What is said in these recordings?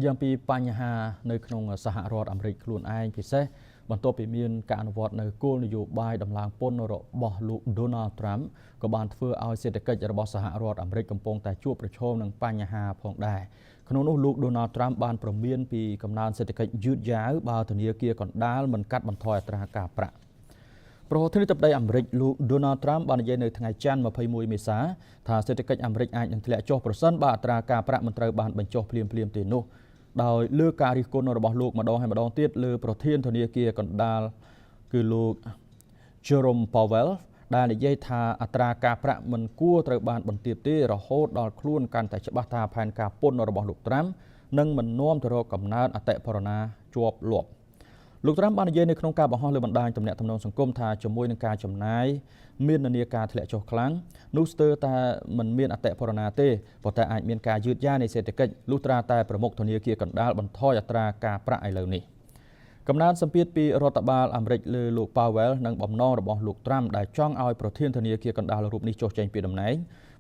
យ៉ាងពីបញ្ហានៅក្នុងសហរដ្ឋអាមេរិកខ្លួនឯងពិសេសបន្ទាប់ពីមានការអនុវត្តនៅគោលនយោបាយដំឡើងពន្ធរបស់លោក Donald Trump ក៏បានធ្វើឲ្យសេដ្ឋកិច្ចរបស់សហរដ្ឋអាមេរិកកំពុងតែជួបប្រឈមនឹងបញ្ហាផងដែរក្នុងនោះលោក Donald Trump បានប្រមានពីកំណើនសេដ្ឋកិច្ចយឺតយ៉ាវបើធនាគារកណ្ដាលមិនកាត់បន្ថយអត្រាការប្រាក់ប្រធានាធិបតីអាមេរិកលោក Donald Trump បាននិយាយនៅថ្ងៃច័ន្ទ21មេសាថាសេដ្ឋកិច្ចអាមេរិកអាចនឹងធ្លាក់ចុះប្រសិនបើអត្រាការប្រាក់មិនត្រូវបានបញ្ចុះភ្លាមៗទេនោះដោយលើកការរិះគន់របស់លោកម្ដងហើយម្ដងទៀតលើប្រធានធនាគារកណ្ដាលគឺលោក Jerome Powell ដែលនិយាយថាអត្រាការប្រាក់មិនគួរត្រូវបានបន្ទាបទេរហូតដល់ខ្លួនកាន់តែច្បាស់ថាផែនការពន្ធរបស់លោក Trump នឹងមិននាំទៅរកកំណើនអតិផរណាជាប់លាប់លោក Trump បាននិយាយនៅក្នុងការបង្ហោះលើបណ្ដាញទំនាក់ទំនងសង្គមថាជាមួយនឹងការចំណាយមាននានាការធ្លាក់ចុះខ្លាំងនោះស្ទើរតែមិនមានអតិផរណាទេប៉ុន្តែអាចមានការយឺតយ៉ាវនៃសេដ្ឋកិច្ចលុះត្រាតែប្រមុខធនាគារកណ្ដាលបន្ថយអត្រាការប្រាក់ឥឡូវនេះកំណើនសម្ពាធពីរដ្ឋបាលអាមេរិកលើលោក Powell និងបំណងរបស់លោក Trump ដែលចង់ឲ្យប្រធានធនាគារកណ្ដាលរូបនេះចុះចេញពីតំណែង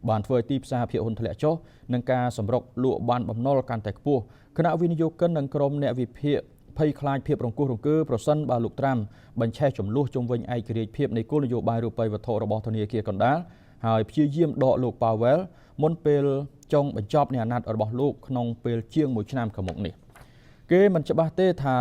បានធ្វើឲ្យទីផ្សារភាគហ៊ុនធ្លាក់ចុះនិងការសម្រុកលក់បានបំណុលកាន់តែខ្ពស់គណៈវិនិយោគិននិងក្រុមអ្នកវិភាគភ័យខ្លាចភាពរង្គោះរង្គើប្រសិនបើលោក Trump បញ្ឆេះចំនួនជុំវិញឯករាជ្យភាពនៃគោលនយោបាយរូបិយវត្ថុរបស់ធនាគារកណ្ដាលហើយព្យាយាមដកលោក Powell មុនពេលចុងបញ្ចប់នៃអាណត្តិរបស់លោកក្នុងពេលជាង1ឆ្នាំខាងមុខនេះគេមិនច្បាស់ទេថា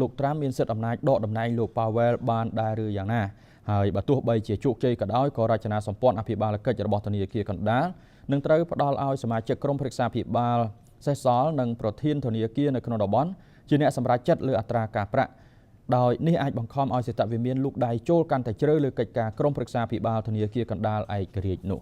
លោក Trump មានសិទ្ធិអំណាចដកតំណែងលោក Powell បានដែរឬយ៉ាងណាហើយបើទោះបីជាជោគជ័យក៏ដោយក៏រចនាសម្ព័ន្ធអភិបាលកិច្ចរបស់ធនាគារកណ្ដាលនឹងត្រូវផ្ដល់ឲ្យសមាជិកក្រុមប្រឹក្សាអភិបាលសេសសល់និងប្រធានធនាគារនៅក្នុងតំបន់ជាអ្នកសម្រេចចិត្តលើអត្រាការប្រាក់ដោយនេះអាចបង្ខំឲ្យសេដ្ឋវិមានលូកដៃចូលកាន់តែជ្រៅលើកិច្ចការក្រុមប្រឹក្សាអភិបាលធនាគារកណ្ដាលឯករាជ្យនោះ